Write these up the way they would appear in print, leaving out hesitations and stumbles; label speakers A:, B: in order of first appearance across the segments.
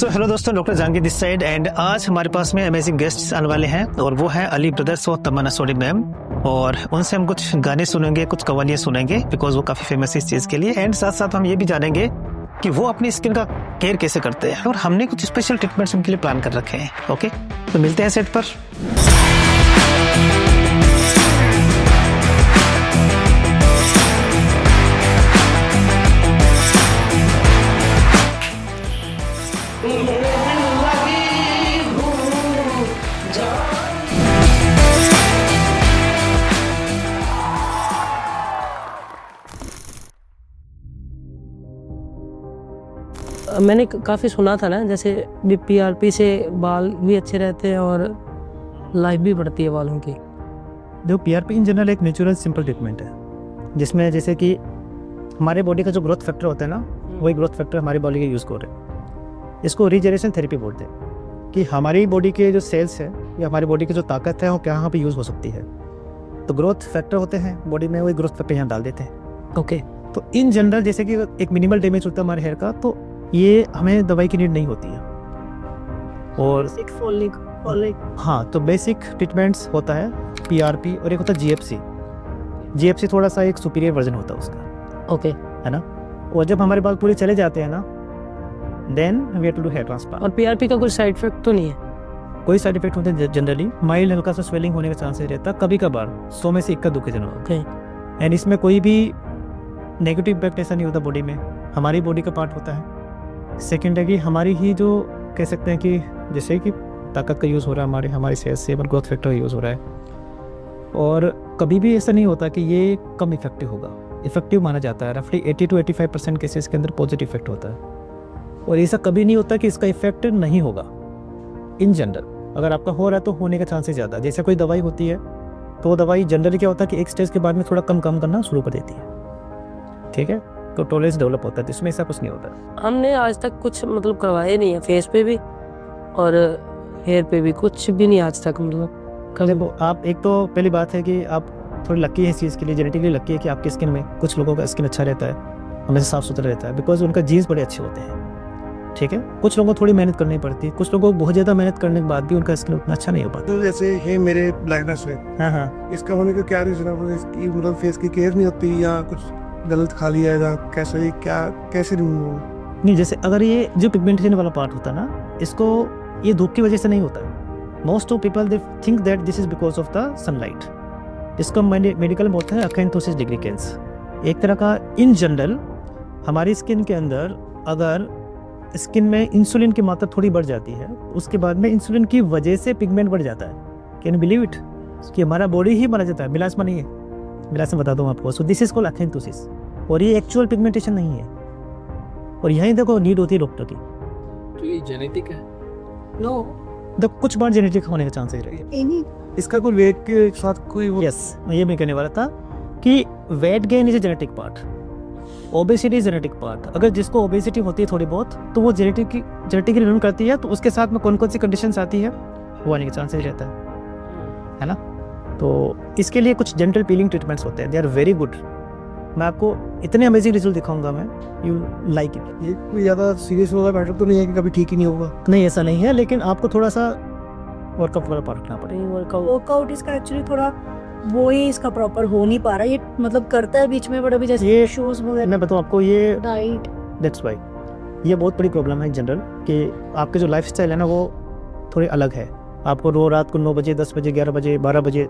A: Hello दोस्तों, doctor Jahangir this side and आज हमारे पास में अमेजिंग गेस्ट्स आने वाले हैं और वो है अली ब्रदर्स और तमन्ना सोडी मैम। और उनसे हम कुछ गाने सुनेंगे, कुछ कवालियाँ सुनेंगे बिकॉज वो काफ़ी फेमस है इस चीज़ के लिए। एंड साथ साथ हम ये भी जानेंगे कि वो अपनी स्किन का केयर कैसे करते हैं और हमने कुछ स्पेशल ट्रीटमेंट्स उनके लिए प्लान कर रखे हैं। ओके, तो मिलते हैं सेट पर।
B: मैंने काफ़ी सुना था ना, जैसे PRP से बाल भी अच्छे रहते हैं और लाइफ भी बढ़ती है बालों की।
A: देखो, PRP इन जनरल एक नेचुरल सिंपल ट्रीटमेंट है जिसमें जैसे कि हमारे बॉडी का जो ग्रोथ फैक्टर होता है ना, वही ग्रोथ फैक्टर हमारी बॉडी के यूज़ कर रहे हैं। इसको रीजनरेशन थेरेपी बोलते हैं कि हमारी बॉडी के जो सेल्स है या हमारी बॉडी की जो ताकत है वो कहाँ पे यूज़ हो सकती है। तो ग्रोथ फैक्टर होते हैं बॉडी में, वही ग्रोथ फैक्टर यहाँ डाल देते हैं। ओके, तो इन जनरल जैसे कि एक मिनिमल डैमेज होता है हमारे हेयर का, तो ये हमें दवाई की नीड नहीं होती है। और हाँ, तो बेसिक ट्रीटमेंट्स होता है PRP और एक होता है GFC थोड़ा सा एक सुपीरियर वर्जन होता है उसका।
B: ओके,
A: है ना। और जब हमारे बाल पूरे चले जाते हैं ना, then we have to do hair transplant.
B: और PRP का कोई साइड इफेक्ट तो नहीं है?
A: कोई साइड इफेक्ट होते हैं जनरली, माइल्ड हल्का सा स्वेलिंग होने का चांसेस रहता है, कभी कभार 100 में से 1 का दुखे जनरल।
B: ओके,
A: एंड इसमें कोई भी नेगेटिव इम्पैक्ट ऐसा नहीं होता बॉडी में, हमारी बॉडी का पार्ट होता है। सेकेंड है कि हमारी ही जो कह सकते हैं कि जैसे कि ताकत का यूज़ हो रहा है, हमारी सेहत से और ग्रोथ फैक्टर का यूज़ हो रहा है। और कभी भी ऐसा नहीं होता कि ये कम इफेक्टिव होगा, इफेक्टिव माना जाता है। रफली 80 to 85% केसेस के अंदर पॉजिटिव इफेक्ट होता है। और ऐसा कभी नहीं होता कि इसका इफेक्ट नहीं होगा। इन जनरल अगर आपका हो रहा है तो होने का चांसेस ज़्यादा। जैसे कोई दवाई होती है तो वो दवाई जनरली क्या होता है कि एक स्टेज के बाद में थोड़ा कम करना शुरू कर देती है, ठीक है, तो टॉलरेंस डेवलप होता है। तो इसमें ऐसा कुछ नहीं होता।
B: हमने आज तक कुछ मतलब करवाए नहीं है, फेस पे भी और हेयर पे भी कुछ भी नहीं आज तक। मतलब
A: देखो, आप एक तो पहली बात है कि आप थोड़ी लकी है इस चीज़ के लिए, जेनेटिकली लकी है कि आपकी स्किन में कुछ लोगों का स्किन अच्छा रहता है, हमेशा साफ सुथरा रहता है, बिकॉज उनका जीन्स बड़े अच्छे होते हैं, ठीक है। कुछ लोगों को थोड़ी मेहनत करनी पड़ती है, कुछ लोगों को बहुत ज़्यादा मेहनत करने के बाद भी उनका स्किन उतना अच्छा नहीं हो पाता।
C: तो जैसे ये मेरे ब्लाइंडनेस है,
A: हाँ,
C: इसका होने का क्या रीजन है? इसकी मतलब फेस की केयर नहीं होती या कुछ गलत खा लिया है, कैसे कैसे रिमूव?
A: नहीं, जैसे अगर ये जो पिगमेंटेशन वाला पार्ट होता है ना, इसको ये धूप की वजह से नहीं होता है। Most of people they think that this is because of the sunlight. इसको मेडिकल में बोलते हैं अकेंथोसिस डिग्रिकेंस। एक तरह का इन जनरल हमारी स्किन के अंदर अगर स्किन में इंसुलिन की मात्रा थोड़ी बढ़ जाती है, उसके बाद में इंसुलिन की वजह से पिगमेंट बढ़ जाता है। कैन यू बिलीव इट कि हमारा बॉडी ही बना जाता है, मिलास्मा नहीं है। मिलास्मा बता दूँ आपको। सो दिस इज कॉल्ड अकेंथोसिस और ये एक्चुअल पिगमेंटेशन नहीं है। और यहीं देखो नीड होती है डॉक्टर की।
D: तो ये जेनेटिक है?
B: नो,
A: तो कुछ बार जेनेटिक होने का चांस रहेगा।
C: इसका कोई वेट के साथ कोई
A: यस, ये मैं कहने वाला था कि weight gain is a genetic part, obesity is genetic part. अगर जिसको ओबेसिटी होती है थोड़ी बहुत, तो वो जेनेटिकली रिन्यू करती है, तो उसके साथ में कौन कौन सी कंडीशंस आती है वो आने का चांसेस रहता है ना। तो इसके लिए कुछ जेंटल पीलिंग ट्रीटमेंट्स होते हैं, दे आर वेरी गुड। मैं आपको इतने अमेजिंग रिजल्ट दिखाऊंगा, मैं यू लाइक इट।
C: ये कोई ज़्यादा सीरियस होगा मैटर तो नहीं है कि कभी ठीक ही नहीं होगा?
A: नहीं, ऐसा नहीं है, लेकिन आपको थोड़ा सा वर्कआउट वाला पार्ट रखना पड़ेगा।
E: वर्कआउट इसका एक्चुअली थोड़ा वो ही इसका प्रॉपर हो नहीं पा रहा। ये मतलब करता है बीच में, बट अभी जैसे
A: ये
E: शूज वगैरह,
A: मैं बताऊँ आपको, ये
E: डाइट,
A: दैट्स वाई ये बहुत बड़ी प्रॉब्लम है जनरल कि आपके जो लाइफ स्टाइल है ना वो थोड़ी अलग है। आपको रो रात को 9 बजे, 10 बजे, 11 बजे, 12 बजे,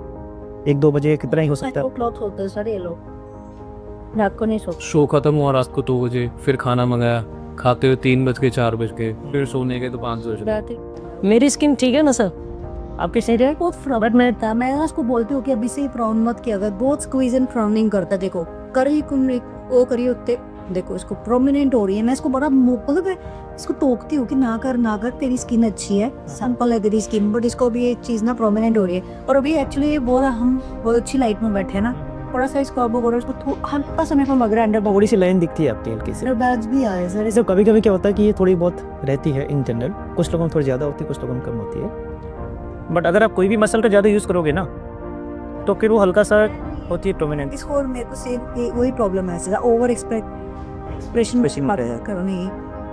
A: 1-2 बजे कितना ही हो सकता है।
E: क्लॉथ होते हैं सर ये लोग, रात को नहीं सोते।
D: शो खत्म हुआ रात को 2 बजे, फिर खाना मंगाया, खाते हुए 3 बज के 4 बज के, फिर सोने के तो 5 बजे।
B: मेरी स्किन ठीक है ना सर? आपकी सही है?
E: बहुत फ्रॉड था। मैं उसको बोलती हूँ कि अभी से ही फ्राउन मत किया अगर बहुत स्क्वीज एंड फ्राउनिंग करता है। देखो करी वो करिए उतने, देखो इसको प्रोमिनेंट हो रही है। मैं इसको बड़ा मतलब इसको टोकती हूँ कि ना कर, तेरी स्किन अच्छी है, सिंपल है तेरी स्किन, बट इसको भी ये चीज़ ना प्रोमिनेंट हो रही है। और अभी एक्चुअली हम बहुत अच्छी लाइट में बैठे हैं ना, थोड़ा सा इसको इसको हल्का समय पर लग रहा है अंडर
A: थोड़ी सी लाइन दिखती है आपकी हल्की सी।
E: बैग्स भी आए सर।
A: इससे कभी कभी क्या होता है कि ये थोड़ी बहुत रहती है इन जनरल, कुछ लोगों में थोड़ी ज़्यादा होती है, कुछ लोगों में कम होती है। बट अगर आप कोई भी मसल का ज़्यादा यूज़ करोगे ना, तो फिर वो हल्का सा होती है प्रोमिनेंट।
E: इसको और मेरे को सेम वही प्रॉब्लम है, ओवर एक्सप्रेशन करो नहीं।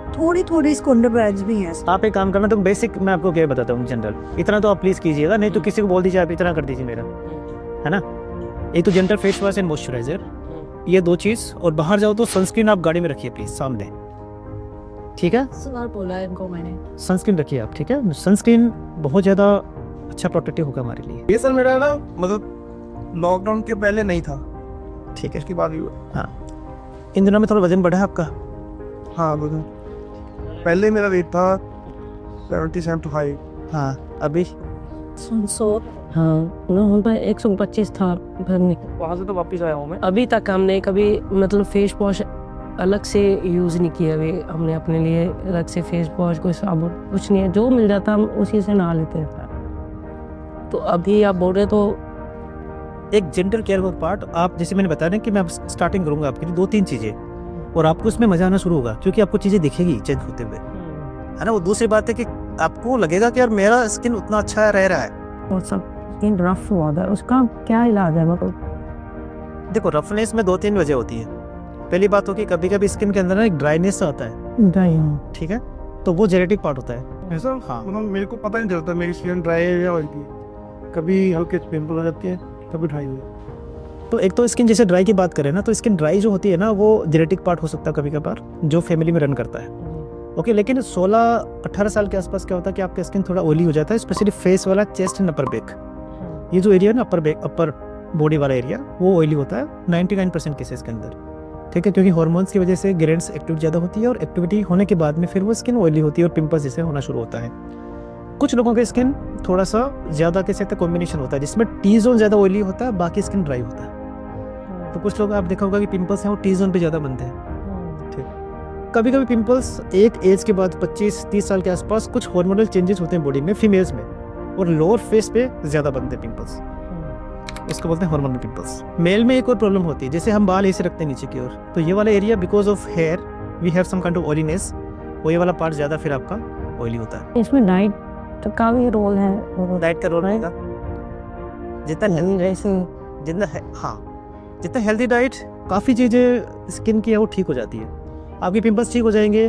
E: थोड़ी थोड़ी इसको अंडर बैग्स भी हैं।
A: आप एक काम करना, तो बेसिक मैं आपको क्या बताता हूँ जनरल, इतना तो आप प्लीज़ कीजिएगा, नहीं तो किसी को बोल दीजिए आप इतना कर दीजिए मेरा, है ना। एक तो general face wash and moisturiser, ये 2 चीज़, और बाहर जाओ तो सनस्क्रीन आप गाड़ी में रखिए प्लीज़ सामने, ठीक है।
E: सवाल बोला है इनको मैंने।
A: सनस्क्रीन रखिए आप, ठीक है। सनस्क्रीन बहुत ज़्यादा अच्छा प्रोटेक्टिव होगा हमारे लिए,
C: ये सर मेरा ना मतलब लॉकडाउन के पहले नहीं था,
A: ठीक है।
C: इसके बाद भी हुआ।
A: हाँ, इन दिनों में थोड़ा वजन बढ़ा है आपका।
C: हाँ वजन पहले मेरा वेट था 77 to 5।
A: हाँ, अभी
E: सो
B: हाँ ना, हम पर 125 था भरने।
D: वहाँ से तो वापस आया हूँ मैं।
B: अभी तक हमने कभी मतलब फेस वॉश अलग से यूज़ नहीं किया। अभी हमने अपने लिए अलग से फेस वॉश, कोई साबुन, कुछ नहीं है, जो मिल जाता हम उसी से नहा लेते हैं। तो अभी आप बोल रहे तो
A: एक जेंटल केयर का पार्ट, आप जैसे मैंने बताया ना कि मैं अब स्टार्टिंग करूंगा आपके लिए 2-3 चीज़ें, और आपको इसमें मजा आना शुरू होगा क्योंकि आपको चीज़ें दिखेगी चेंज होते हुए, है ना। वो दूसरी बात है कि आपको लगेगा कि यार मेरा स्किन उतना अच्छा रह रहा है।
B: और सब स्किन रफ हुआ था, उसका क्या इलाज है? मतलब
A: देखो, रफनेस में 2-3 वजह होती है। पहली बात होगी कभी कभी स्किन के अंदर ना एक ड्राइनेस आता है, ठीक है, तो वो जेनेटिक पार्ट होता है।
C: ऐसा
A: हाँ।
C: मतलब मेरे को पता नहीं चलता मेरी स्किन ड्राई है या ऑयली है, कभी हल्के पिंपल आ जाती है, कभी ड्राई हुई।
A: तो एक तो स्किन जैसे ड्राई की बात करें ना, तो स्किन ड्राई जो होती है ना, वो जेनेटिक पार्ट हो सकता है कभी कभार, जो फैमिली में रन करता है। ओके, लेकिन 16-18 साल के आसपास क्या होता है कि आपका स्किन थोड़ा ऑयली हो जाता है, स्पेशली फेस वाला, चेस्ट एंड अपर बैक, ये जो एरिया है ना, अपर बॉडी वाला एरिया, वो ऑयली होता है 99% केसेस के अंदर, ठीक है, क्योंकि हार्मोन्स की वजह से ग्लैंड्स एक्टिविटी ज़्यादा होती है, और एक्टिविटी होने के बाद में फिर वो स्किन ऑयली होती है और पिंपल्स जैसे होना शुरू होता है। कुछ लोगों के स्किन थोड़ा सा ज़्यादा कह सकते हैं कॉम्बिनेशन होता है, जिसमें टी जोन ज़्यादा ऑयली होता है, बाकी स्किन ड्राई होता है। तो कुछ लोग आप देखा होगा कि पिंपल्स हैं वो टी जोन पे ज़्यादा बनते हैं, ठीक। कभी कभी पिंपल्स एक एज के बाद 25-30 साल के आसपास कुछ हार्मोनल चेंजेस होते हैं बॉडी में, फीमेल्स में, और लोअर फेस पे ज़्यादा बनते हैं पिंपल्स, इसको बोलते हैं हार्मोनल पिंपल्स। मेल में एक और प्रॉब्लम होती है, जैसे हम बाल ऐसे रखते हैं नीचे की ओर, तो ये वाला area because of hair we have some kind of oiliness, वो ये वाला पार्ट ज़्यादा फिर आपका ऑयली होता है।
B: इसमें डाइट का भी रोल है।
A: डाइट का रोल
B: Right.
A: रहेगा, जितना
B: जैसे
A: जितना है, हाँ, जितना हेल्दी डाइट, काफ़ी चीज़ें स्किन की है वो ठीक हो जाती है, आपके पिंपल्स ठीक हो जाएंगे।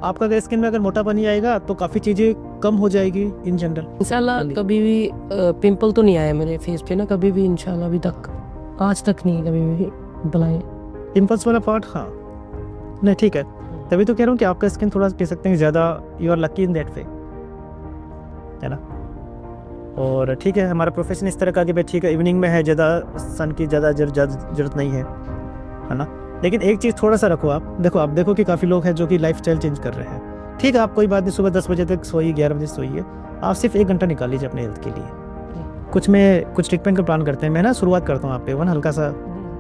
A: आपका अगर स्किन में अगर मोटापा नहीं आएगा तो काफ़ी चीज़ें कम हो जाएगी इन जनरल।
B: इंशाल्लाह कभी भी पिंपल तो नहीं आया मेरे फेस पे ना, कभी भी इंशाल्लाह, अभी तक, आज तक नहीं कभी भी बुलाए
A: पिंपल्स वाला पार्ट, हाँ, नहीं ठीक है, तभी तो कह रहा हूँ कि आपका स्किन थोड़ा कह सकते हैं ज़्यादा, you are lucky in that way, है ना। और ठीक है, हमारा प्रोफेशन इस तरह का कि भाई ठीक है, इवनिंग में है, ज़्यादा सन की ज़्यादा जरूरत नहीं है ना। लेकिन एक चीज़ थोड़ा सा रखो, आप देखो कि काफ़ी लोग हैं जो कि लाइफ स्टाइल चेंज कर रहे हैं, ठीक है, आप कोई बात नहीं, सुबह 10 बजे तक सोइए, 11 बजे सोइए, आप सिर्फ 1 घंटा निकाल लीजिए अपने हेल्थ के लिए। कुछ ट्रीटमेंट का प्लान करते हैं, मैं ना शुरुआत करता हूँ आप पे वन हल्का सा।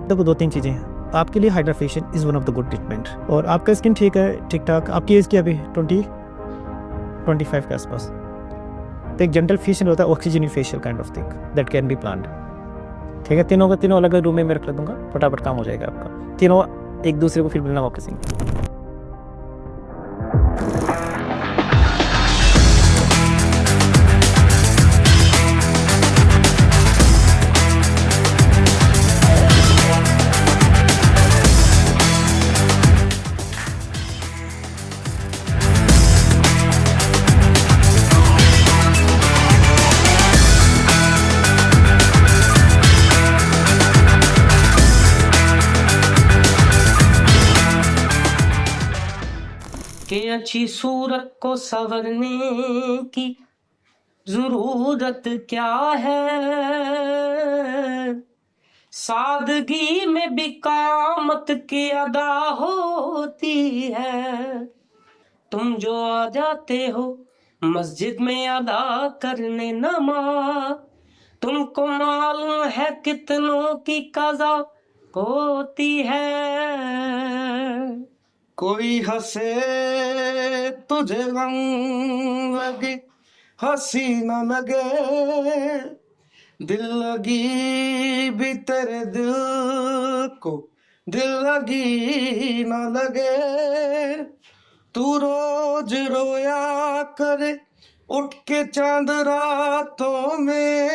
A: देखो 2-3 चीज़ें हैं आपके लिए, HydraFacial is one of the good treatment, और आपका स्किन ठीक है, ठीक ठाक। आपकी एज क्या अभी 20-25 के आसपास, तो एक जनरल फेशियल होता है, oxygen facial kind of thing that can be planned, ठीक है। तीनों अलग अलग रूम में मैं रख दूंगा, फटाफट काम हो जाएगा आपका, तीनों एक दूसरे को फिर मिलना वापस नहीं।
B: कि अच्छी सूरत को संवरने की जरूरत क्या है, सादगी में भी कामत की अदा होती है। तुम जो आ जाते हो मस्जिद में अदा करने नमाज, तुमको मालूम है कितनों की कज़ा होती है।
C: कोई हंसे तुझे गम लगे, हंसी न लगे, दिल लगी भी तेरे दिल को, दिल लगी न लगे। तू रोज रोया करे उठ के चांद रातों में,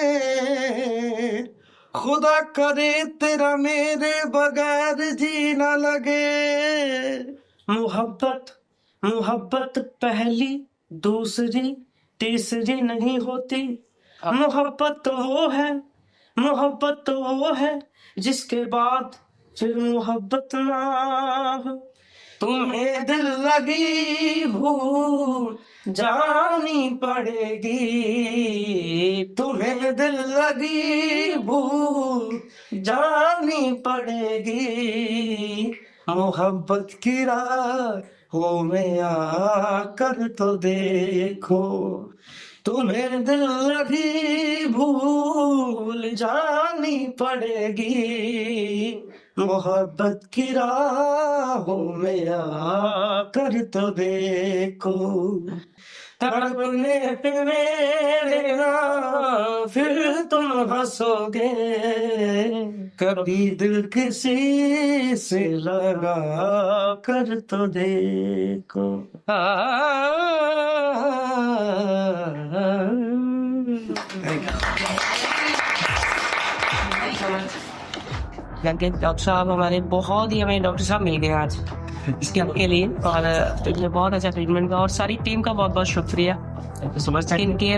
C: खुदा करे तेरा मेरे बगैर जी ना लगे।
B: मोहब्बत मोहब्बत पहली दूसरी तीसरी नहीं होती। मोहब्बत तो वो है जिसके बाद फिर मोहब्बत ना हो। तुम्हें दिल लगी भूल जानी पड़ेगी, तुम्हें दिल लगी भूल जानी पड़ेगी। मोहब्बत की राहों में आकर तो देखो, तुम्हें दिल लगी भूल जानी पड़ेगी। मोहब्बत की राहों में आकर तो देखो, तड़पने पे मेरे ना फिर तुम हंसोगे, कभी दिल किसी से लगा कर तो देखो। डॉक्टर साहब हमारे बहुत ही हमें डॉक्टर साहब मिल गए आज इसके आपके लिए, और इन्होंने बहुत अच्छा ट्रीटमेंट किया, और सारी टीम का बहुत बहुत शुक्रिया। इनके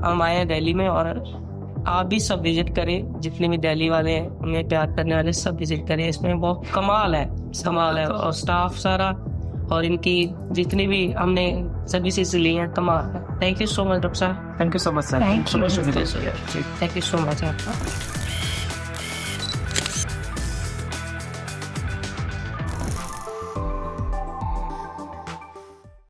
B: हम आए हैं दिल्ली में, और आप भी सब विजिट करें, जितने भी दिल्ली वाले हैं उन्हें प्यार करने वाले सब विजिट करें। इसमें बहुत कमाल है और स्टाफ सारा और इनकी जितनी भी हमने सर्विसेज ली हैं कमाल है। Thank you so much doctor साहब।
A: Thank you so much sir.
B: Thank you so much.